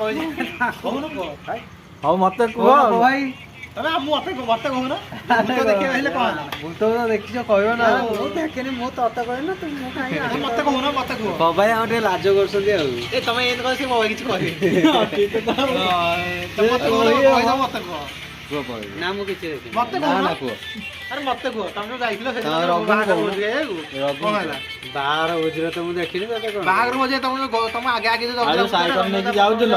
କହୁନ କୁହ ହଉ ମତେ କୁହ ଭାଇ ତମେ ମତେ କହୁନ ଦେଖିବା ହେଲେ କଣ ଭୂତ ଦେଖିଛ କହିବ ନା ମୁଁ ଦେଖିନି ମୁଁ ତତେ କହିବି ନା ତୁ ମୁଁ କାହିଁକି ମତେ କହୁନ ମତେ କୁହ ବାବା ଆମର ଟିକେ ଲାଜ କରୁଛନ୍ତି ଆଉ ଏ ତମେ ଏମିତି କହ ସେ କିଛି କହିବେ ମତେ କୁହ ନା ମୁଁ କିଛି ଦେଖିନି ମତେ ନା କହୁନ ନା କୁହ ଆରେ ମତେ କୁହ ତମେ ଯୋଉ ଯାଇଥିଲ ରଘୁ ବାହାଘର କହୁନ। ଭୋଜି ଖାଇବାକୁ କଣ ହେଲା ବାହାର ବୁଝିଲେ ତ ମୁଁ ଦେଖିନି ତତେ କଣ ବାହାଘର ଭୋଜି ତମ ଆଗେ ଆଗେ ଯୋଉ ଆଉ ସାଇକେଲ ନେଇକି ଯାଉଥିଲ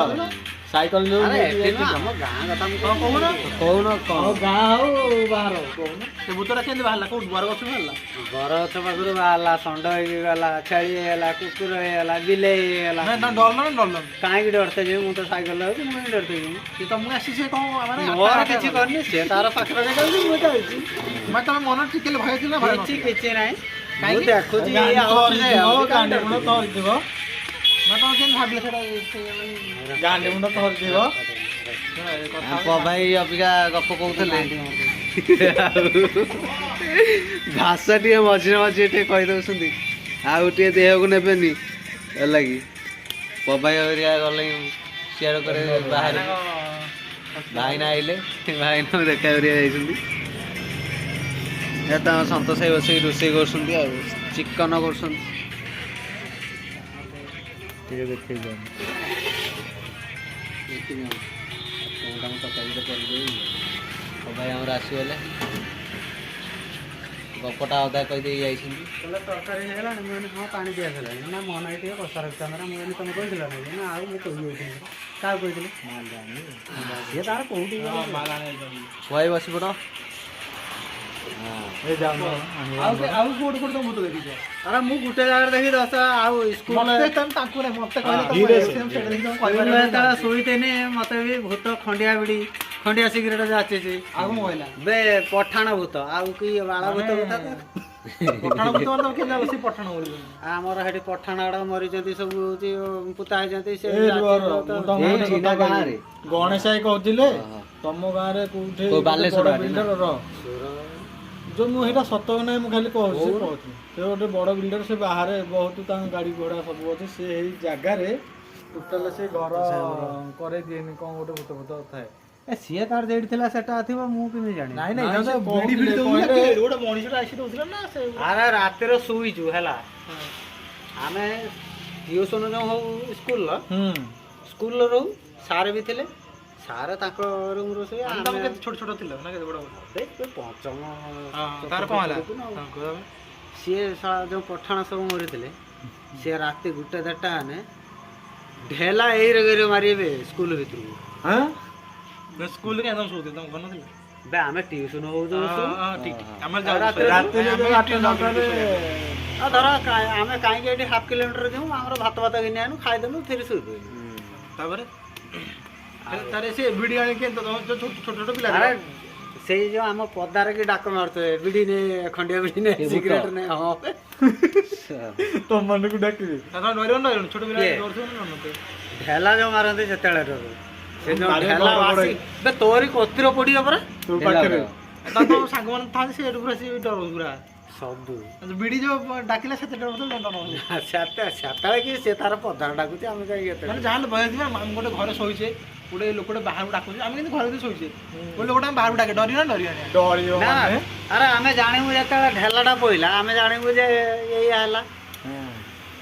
ସାଇକେଲ ଯୋଉ ଆରେ ନେଇକି ଏଠି ନୁହଁ, ଯାଇଥିଲ ଆମ ଗାଁ କଥା ମୁଁ କହୁନ କହୁନ କଣ ଗାଁ ହଉ ବାହାର ହଉ କହୁନ ସେ ଭୂତଟା କେମିତି ବାହାରିଲା କୋଉଠି ବର ଗଛ ବାହାରିଲା ଘର ଗଛ ପାଖରୁ ବାହାରିଲା ଷଣ୍ଢ ହେଇକି ଗଲା ଛେଳି ହେଇଗଲା କୁକୁର ହେଇଗଲା ବିଲେଇ ହେଇଗଲା ନାଇଁ ତମେ ଡରଲ ନା ଡରଲ କାହିଁକି ଡରତେ ଯିବି ମୁଁ ତ ସାଇକେଲ ଯାଉଛି ମୁଁ କାହିଁକି ଡରତେ ଯିବି ସେ ତମକୁ ଆସି ସେ କଣ ମାନେ ମୋର କିଛି କରିନି ସେ ତାର ପାଖରେ ଯାଉଛି ମୁଁ ଯାଉଛି ମାନେ ତମେ ମନରେ ଟିକେ ଭୟ ଥିଲା ଭୟ କିଛି ନଥିଲା? କିଛି ନାହିଁ ମୁଁ କାହିଁକି? ଦେଖୁଛି ଇଏ ଆଉଛି ଯେ ଆଉଛି, କାହିଁ ମୁଣ୍ଡ ଡରୁଛି? ଧରିଥିବ ମାନେ ତମେ କେମିତି ଭାବିଲ ସେଟା ଗାଣ୍ଡି ମୁଣ୍ଡ ଧରିଥିବ ଭାଇ ଅବିକା ଗପ କହୁଥିଲେ ଭାଷା ଟିକେ ମଝିରେ ମଝିରେ ଟିକେ କହିଦଉଛନ୍ତି ଆଉ ଟିକେ ଦେହକୁ ନେବେନି ହେଲା କି ପବାଇ ହରିଆ ଗଲେ ସିଆଡ଼େ করে ବାହାରେ ଭାଇନା ଆଇଲେ ଭାଇନା ଦେଖା କରିବା ଯାଇଛନ୍ତି ତାଙ୍କ ସନ୍ତୋଷ ଭାଇ ବସିକି ରୋଷେଇ କରୁଛନ୍ତି ଆଉ ଚିକନ କରୁଛନ୍ତି ଟିକେ ଦେଖେଇ ଭାଇ ଆମର ଆସିଗଲେ ଗପଟା ଅଧା କହିଦେଇ ଯାଇଛନ୍ତି ତରକାରୀ ହେଇଗଲାଣି ମୁଁ ହଁ ପାଣି ଦିଆଗଲାଣି ନା ମୋ ନାଇଁ ଟିକେ କଷା ରଖିଥାନ୍ତା ମୁଁ ତମେ କହିଥିଲ ନା ନା ଆଉ ମୁଁ କହିଯାଇଥିଲି କାହାକୁ କହିଥିଲି ସିଏ ତାର କୋଉଠି ଭାଇ ବସି ପଡ଼ ଆଉ କୋଉଠି କୋଉଠି ତମ ଭୂତ ଦେଖିଛ ଆରେ ମୁଁ ଗୋଟେ ଜାଗାରେ ଦେଖି ଦଶ ଆଉ ସ୍କୁଲ ମତେ ତାଙ୍କୁ ନାହିଁ ମତେ କହିଲେ ଯେତେବେଳେ ଶୋଇତେନି ମତେ ବି ଭୂତ ଖଣ୍ଡିଆ ସିଗରେଟ ଯାଚିଛି ଆଉ କଣ କହିଲା ବେ ପଠାଣ ଭୂତ ଆଉ କି ବାଳ ଭୂତ କଥା ପଠାଣ ଭୂତ ମାନେ କେମିତି ଜାଣିଲ ସେ ପଠାଣ ବୋଲି ଆମର ସେଠି ପଠାଣ ଆଡ ମରିଛନ୍ତି ସବୁ ହଉଛି ପୁତା ହେଇଛନ୍ତି ସେ ଗଣେଶ ଭାଇ କହୁଥିଲେ ତମ ଗାଁରେ କୋଉଠି ବାଲେଶ୍ୱର ବିଲ୍ଡର ଯୋଉ ମୁଁ ସେଇଟା ସତ ନାହିଁ ମୁଁ ଖାଲି କହୁଛି ସେ ଗୋଟେ ବଡ ବିଲ୍ଡର ସେ ବାହାରେ ବହୁତ ତାଙ୍କ ଗାଡି ଘୋଡା ସବୁ ଅଛି ସେ ଏଇ ଜାଗାରେ ଟୋଟାଲ ସେ ଘର କରେଇ ଦିଏନି କଣ ଗୋଟେ ଭୂତ ଭୂତ ଥାଏ ସିଏ ତାର ଯେଠି ଥିଲା ସେଟା ଥିବ ମୁଁ କେମିତି ଜାଣିବି ନାଇଁ ଗୋଟେ ମଣିଷଟା ଆସି ଦଉଥିଲା ନା ସେ ଆରେ ରାତିରେ ଶୋଇଛୁ ହେଲା ଆମେ ଟିଉସନ ଯୋଉ ହଉ ସ୍କୁଲର ରହୁ ସାର୍ ବି ଥିଲେ ସାର୍ ତାଙ୍କ ରୁମ୍ ରୋଷେଇ ତମେ କେତେ ଛୋଟ ଛୋଟ ଥିଲ ନା କେତେ ବଡ ପଞ୍ଚମ ତାର କଣ ହେଲା ସିଏ ଯୋଉ ପଠାଣ ସବୁ ମରିଥିଲେ ସିଏ ରାତି 1-2ଟା ହେନେ ଢେଲା ଏଇ ରେ ମାରିବେ ସ୍କୁଲ ଭିତରକୁ ସ୍କୁଲ ରେ ଏକଦମ ଶୋଉଥିଲେ ତମ ଘର ନଥିଲା ବେ ଆମେ ଟିଉସନ ହଉ ଠିକ ଆମର ଧର ଆମେ କାହିଁକି ଏଠି 1/2 କିଲୋମିଟର ଯିବୁ ଆମର ଭାତ ଘିନି ଆଣୁ ଖାଇଦେଲୁ ଫେରି ଶୋଇପଇଲୁ ତାପରେ ତାରେ ସେ ଭିଡି ଆଣି ଛୋଟ ଛୋଟ ପିଲା ସେଇ ଯୋଉ ଆମ ପଦାରେ କି ଡାକ ମାରୁଥିବେ ବିଡି ନେ ଖଣ୍ଡିଆ ବିଡି ନେ ସିଗାରେଟ ନେ ହଁ ତମ ମାନଙ୍କୁ ଡାକିବେ ଛୋଟ ପିଲା ଢେଲା ଯୋଉ ମାରନ୍ତି ସେତେବେଳେ ଡରୁ ସେ ଯୋଉ ଢେଲା ଆସି ବେ ତୋରି କତିର ପଡିବ ପରା ତୋ ପାଖରେ ସାଙ୍ଗମାନେ ଥାନ୍ତି ସେ ପୁରା ସେ ଡର ପୁରା ସବୁ ବିଡି ଯୋଉ ଡାକିଲା ସେତେ ଡର ସେତେବେଳେ କି ସେ ତାର ପଦାରେ ଡାକୁଛି ଆମେ କାହିଁକି ଏତେ ମାନେ ଯାହାହେଲେ ଭୟ ଥିବ ଆମେ ଗୋଟେ ଘରେ ଶୋଇଛେ ଗୋଟେ ଲୋକଟେ ବାହାରକୁ ଡାକୁଛି ଆମେ କିନ୍ତୁ ଘରେ ଶୋଇଛେ ଗୋଟେ ଲୋକଟେ ଆମେ ବାହାରକୁ ଡାକେ ଡରିବ ନା ଆରେ ଆମେ ଜାଣିବୁ ଯେତେବେଳେ ଢେଲାଟା ପଇଲା ଆମେ ଜାଣିବୁ ଯେ ଏଇଆ ହେଲା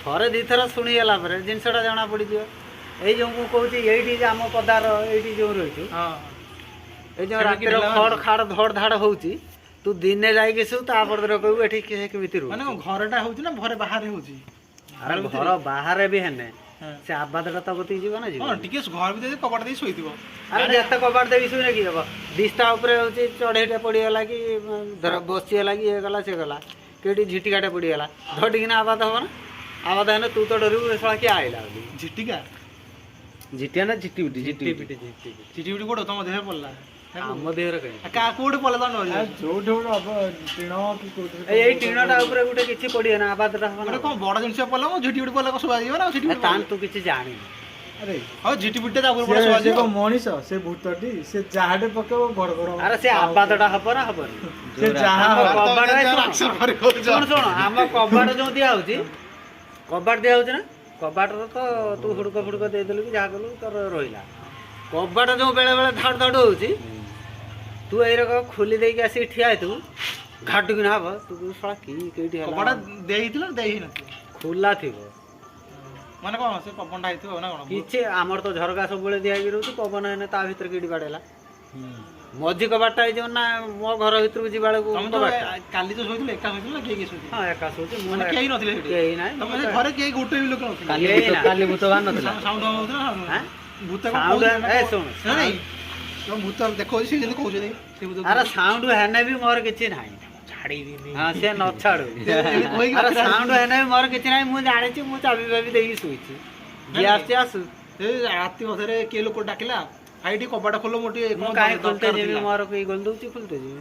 ଥରେ ଦିଥର ଶୁଣିଗଲା ପରେ ଜିନିଷଟା ଜଣା ପଡିଯିବ ଏଇ ଯୋଉ ମୁଁ କହୁଛି ଏଇଠି ଯେ ଆମ ପଦାର ଏଇଠି ଯୋଉ ରହିଛୁ ଏଇ ଯୋଉ ରାତିର ଖଡ ଖାଡ ଧଡ ଧାଡ ହଉଛି ତୁ ଦିନେ ଯାଇକି ଶୁ ତାପରେ କହିବୁ ଏଠି କେମିତି ରହୁ ମାନେ ଘରଟା ହଉଛି ନା ଘରେ ବାହାରେ ହଉଛି ଘର ବାହାରେ ବି ହେନେ ସେ ଆବାଦଟା ତ ଗତି ଯିବ ନା ଯିବ ଟିକେ ଘର ଭିତରେ କବାଟ ଦେଇ ଶୋଇଥିବ ଆରେ ଯେତେ କବାଟ ଦେଇ ଶୋଇଲେ କି ହବ ଦିଶଟା ଉପରେ ହଉଛି ଚଢେଇଟେ ପଡିଗଲା କି ଧର ବସିଗଲା କି ଇଏ ଗଲା ସେ ଗଲା କେଉଁଠି ଝିଟିକାଟେ ପଡିଗଲା ଧଡ଼ିକିନା ଆବାଦ ହବ ନା ଆବାଦ ହେଲେ ତୁ ତ ଡରିବୁ ଏ ଶଳା କିଏ ଆଇଲା ବୋଲି ଝିଟିକା ନା ଝିଟିପିଟି କୋଉଠି ତମ ଦେହରେ ପଡିଲା ଆମ ଦେହରେ କୋଉଠି ପଡିଲା ଏଇ ଟିଣଟା ଉପରେ ଗୋଟେ କିଛି ପଡିଗଲା ଆବାଦଟା ହବ ନା କଣ ବଡ ଜିନିଷ ପଡିଲା ଝିଟିପିଟି ପଡିଲା ଶୁଭାଯିବ ନା ତାହେଲେ ତୁ କିଛି ଜାଣିନି ଆରେ ହଉ ଝିଟିପିଟି ତା ଉପରେ ଶୁଭାଯିବ ମଣିଷ ସେ ଭୂତଟି ସେ ଯାହାଟେ ପକେଇବ ଘଡ ଘଡ ଆରେ ସେ ଆବାଦଟା ହବ ନା ହବନି ସେ ଯାହା ଶୁଣ ଆମ କବାଟ ଯୋଉ ଦିଆ ହଉଛି କବାଟ ଦିଆ ହଉଛି ନା କବାଟର ତ ତୁ ହୁଡ଼କ ଫୁଡ଼କ ଦେଇଦେଲୁ କି ଯାହା କଲୁ ତୋର ରହିଲା। କବାଟ ଯେଉଁ ବେଳେ ବେଳେ ଧାଡ଼ ଧାଡ଼ ହେଉଛି ତୁ ଏଇରକ ଖୋଲି ଦେଇକି ଆସିକି ଠିଆ ହେଇଥିବୁ ଘାଟୁକିନା ହବ ତୁ ଶଳା କେଇଠି କବାଟ ହେଲା ଦେଇଥିଲା ଦେଇ ହେଇନଥିବ ଖୋଲା ଥିବ। ମାନେ କଣ ସେ ପବନଟା ହେଇଥିବ ନା କଣ? କିଛି ଆମର ତ ଝରକା ସବୁବେଳେ ଦିଆହେଇକି ରହୁଛି ପବନ ହେଲେ ତା ଭିତରେ କେଇଠି ବାଡ଼େଇଲା। ମଝି କବାଟଟା ହେଇଯିବ ନା ମୋ ଘର ଭିତରକୁ ଯିବା ବେଳକୁ ତମେ ତ କବାଟଟା। କାଲି ତ ଶୋଇଥିଲ ଏକା ଶୋଇଥିଲ ନା କିଏ କିଏ ଶୋଇଥିଲେ? ହଁ ଏକା ଶୋଉଛି ମୁଁ ମାନେ କେହି ନଥିଲେ ସେଠି? କେହି ନାହିଁ ତମେ ସେ ଘରେ କେହି ଗୋଟେ ବି ଲୋକ ନଥିଲେ? କାଲି ଭୂତ ବାହାର ନଥିଲା। ସାଉଣ୍ଡ ହଉଥିଲା ନା? ଆଁ? ଭୂତ ସାଉଣ୍ଡ ଏ ଶୁଣ ନାଇଁ ତମ ଭୂତ ଦେଖଉଛି ସେ ଯେମିତି କହୁଛନ୍ତି ସେ ଭୂତ ଆରେ ସାଉଣ୍ଡ ହେନେ ବି ମୋର କିଛି ନାହିଁ। ଛାଡ଼ିବିନି। ହଁ ସେ ନ ଛାଡୁ ଆରେ ସାଉଣ୍ଡ ହେନେ ବି ମୋର କିଛି ନାହିଁ। ମୁଁ ଜାଣିଛି ମୁଁ ଚାବି ଫାବି ଦେଇକି ଶୋଇଛି। ଯିଏ ଆସୁଛି ଆସୁ। ସେ ରାତି ଅଧରେ କିଏ ଲୋକ ଡାକିଲା ଭାଇ ଟିକେ କବାଟ ଖୋଲ ମୋର ଟିକେ ମୁଁ କଣ କାହିଁ ଖୋଲତେ ଦରକାର ଯିବି ଥିଲା। ମୋର କେହି ଖୋଲି ଦଉଛି ଖୋଲତେ ଯିବି।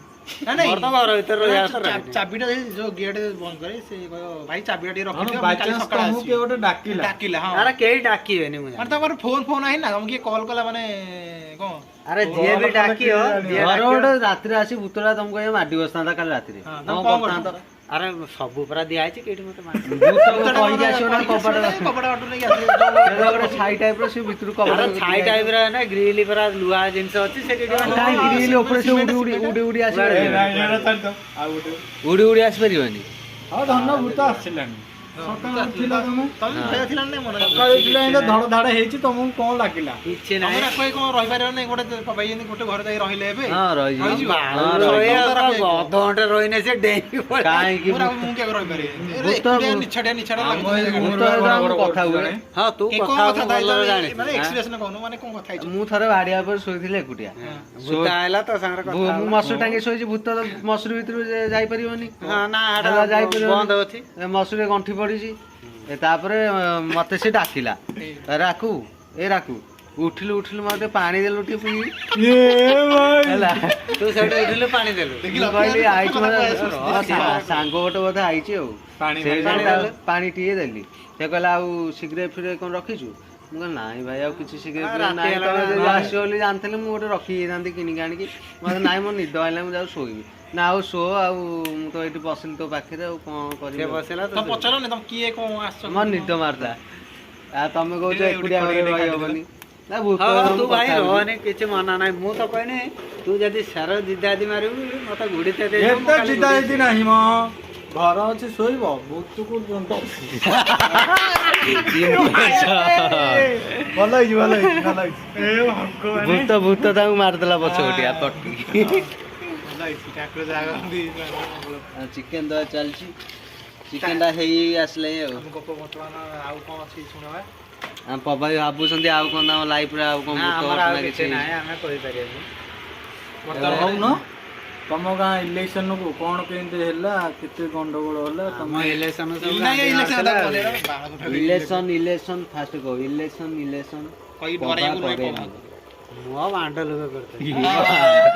ନାଇଁ ମୋର ତ ଘର ଭିତରେ ରହିବା କଥା ରହିବି। ଚାବିଟା ଦେଇ ଯୋଉ ଗେଟ୍ ବନ୍ଦ କରେ ସେ କହିବ ଭାଇ ଚାବିଟା ଟିକେ ରଖିଦିଅ ମୁଁ କାଲି ବାଇଚାନ୍ସ ସକାଳେ ତମକୁ କିଏ ଆସିବି। ଗୋଟେ ଡାକିଲା ଡାକିଲା ହଁ ଆରେ କେହି ଡାକିବେନି ମୁଁ ମାନେ ଜାଣିଛି। ତମର ଫୋନ ଫୋନ ନାହିଁ ନା ତମକୁ କିଏ କଲ୍ କଲା ମାନେ କଣ? ଆରେ ଯିଏ ବି ଡାକିବ ଯିଏ ଘର ଡାକିବ ଗୋଟେ ରାତିରେ ଆସି ଭୂତଟା ତମକୁ କହିବ ମାଡି ବସିଥାନ୍ତା କାଲି ରାତିରେ ହଁ, କଣ ତମେ କଣ କରିଥାନ୍ତ? କରିଥାନ୍ତ? ଆରେ ସବୁ ପୁରା ଦିଆହେଇଛି କେଇଠି ମତେ ମାରି ଭୂତକୁ କହିକି ଆସିବ ନା କବାଟ କବାଟ ବାଟୁ ନେଇକି ଗୋଟେ ଛାଇ ଟାଇପର ସେ ଭିତରୁ କବାଟ ଆରେ ଛାଇ ଟାଇପର ନା ଗ୍ରିଲ ପୁରା ଲୁହା ଜିନିଷ ଅଛି ସେ କେଇଠି ହଁ, କାହିଁ ହଁ, ଗ୍ରିଲ ଉପରେ ସେ ଉଡି ଉଡି ଉଡି ଉଡି ଆସିପାରିବନି ଆଉ ଗୋଟେ ଉଡି ଉଡି ଆସିପାରିବନି। ହଁ ଧନ ଭୂତ ଆସିଲାଣି। ସକାଳୁ ଉଠିଲ ତମେ ତମେ ଭୟ ଥିଲା ନା ମନେ ସକାଳୁ ଉଠିଲ ଏମିତି ଧଡ଼ ଧାଡ଼ ହେଇଛି ତମକୁ କଣ ଲାଗିଲା? କିଛି ତମେ ନାହିଁ। ରାତି କଣ ରହିପାରିବ ନାଇଁ ଗୋଟେ ପାଇ ଯେମିତି ଗୋଟେ ଘରେ ଯାଇ ରହିଲେ ଏବେ ହଁ ରହିଯିବ ରହିଯିବ। ହଁ ରହିବା ରହିଯିବ। ପୁରା ଅଧଘଣ୍ଟେ ରହିନେ ସେ ଡେଇଁକି ପଳେଇବ। କାହିଁକି ମୁଁ କେବେ ରହିପାରିବି ଭୂତ- ନିଛାଟିଆ ନିଛାଟିଆ ଆମ ଲାଗୁଛି ଏଇ ଭୂତ ଘର ସହିତ ଘର କଥା ହୁଏ। ଜଣେ। ହଁ ତୁ ଏ କଥା କଣ ହବୁ କଥା ଭଲରେ ମାନେ ଜାଣିଛୁ। ଏକ୍ସପ୍ରେସନ କହୁନୁ ମାନେ କଣ କଥା ହେଇଛୁ? ମୁଁ ଥରେ ଭାଡିଆ ଉପରେ ଶୋଇଥିଲି ଏକୁଟିଆ। ଭୂତ ଆଇଲା ତ ସାଙ୍ଗରେ କଥା ମୁଁ ହବୁ। ମସୁରୀ ଟାଙ୍ଗି ଶୋଇଛି ଭୂତ ତ ମସୁରୀ ଭିତରୁ ଯାଇପାରିବନି। ହଁ ନା ହେଲା, ହେଟା ଯାଇପାରିବନି। ବନ୍ଦ ଅଛି। ମସୁରୀରେ ଗଣ୍ଠି ପଡିଛି। ତାପରେ ମତେ ସେ ଡାକିଲା ରାକୁ ଏ ରାକୁ ଉଠିଲୁ ଉଠିଲୁ ମତେ ପାଣି ଦେଲୁ ଟିକେ ପିଇ ହେଲା। ତୁ ସେଠି ଉଠିଲୁ ପାଣି ଦେଲୁ। ମୁଁ କହିଲି ଆଇଛି ସାଙ୍ଗ ଗୋଟେ ବୋଧେ ଆଇଛି ଆଉ ପାଣି ସେ ପାଣି ତାକୁ ଦେଲେ? ପାଣି ଟିକେ ଦେଲି। ସେ କହିଲା ଆଉ ସିଗାରେଟ ଫିଗାରେଟ କଣ ରଖିଛୁ? ମୁଁ କହିଲି ନାଇଁ ଭାଇ ଆଉ କିଛି ସିଗାରେଟ ରାତି ନାହିଁ। ହେଲା ତମେ ନା, ଯଦି ନାଇଁ। ଆସିବ ବୋଲି ଜାଣିଥିଲି ମୁଁ ଗୋଟେ ରଖିଯାଇଥାନ୍ତି କିଣିକି ଆଣିକି। ମତେ ନାଇଁ ମୋ ନିଦ ଆଇଲା ମୁଁ ଯାଉ ଶୋଇବି ନା ଆଉ ଶୋ ଆଉ ମୁଁ ତ ଏଇଠି ବସିଲି ତୋ ପାଖରେ ଆଉ କଣ ସେ କରିବି ଆଉ। ବସିଲା ତମେ ପଚାରନି ତମେ କିଏ କଣ ଆସିଛ? ମୋ ନିଦ ମାରିଲା। ଆଉ ତମେ କହୁଛ ଟିକେ ଏକୁଟିଆ ଘରେ ଟିକେ ରହିହବନି ନା ଭୂତ ହଁ ମୁଁ ତୁ ଭାଇ କଥା ହେବି। ରହନି କିଛି ମନା ନାହିଁ। ମୁଁ ତ କହିନି ତୁ ଯଦି ସାର ଜିଦାଦି ମାରିବୁ ମତେ ଗୁଡିତେ ଦେଇଦବୁ, ମୁଁ ଏତେ ଖାଲି ଚିନ୍ତା ଗୁଡେଇ ଏଠି ନାହିଁ ମ ଘର ଅଛି ଶୋଇବ ଭୂତକୁ ଭଲ ହେଇଛି ଭଲ ହେଇଛି ଭଲ ହେଇଛି। ଏ ଭଗବାନ ଭୂତ ଭୂତ ତାଙ୍କୁ ମାରିଦେଲା ପଛ ଗୋଟିଆ ପଟି। ଭଲ ହେଇଛି ଠାକୁର ଜାଗା ଚିକେନ ଦବା ଚାଲିଛି। ଚିକେନ ଟା ହେଇ ଆସିଲେ ଆଉ ଆମ ଗପ ବର୍ତ୍ତମାନ ଆଉ କଣ ଅଛି ଶୁଣବା? ଆମ ପବାଇ ଭାବୁଛନ୍ତି ଆଉ କଣ ତାଙ୍କ ଲାଇଫରେ ଆଉ କଣ ନା ଭୂତ ଆମର ଆଉ ଘଟଣା କିଛି କିଛି ନାହିଁ ଆମେ କହିପାରିବାନି। କହୁନ ତମ ଗାଁ ଇଲେକ୍ସନକୁ କଣ କେମିତି ହେଲା କେତେ ଗଣ୍ଡଗୋଳ ହେଲା ଆମ ତମେ ଇଲେକ୍ସନ ଇଲେକ୍ସନ ଇଲେକ୍ସନ ଫାଷ୍ଟ କହ ଇଲେକ୍ସନ ଇଲେକ୍ସନ କହି ଡରେଇବୁ ନୁହେଁ କରେନି। କଣ? ମୋ ବାଣ୍ଡ ଲୋକ କରିଥିଲି।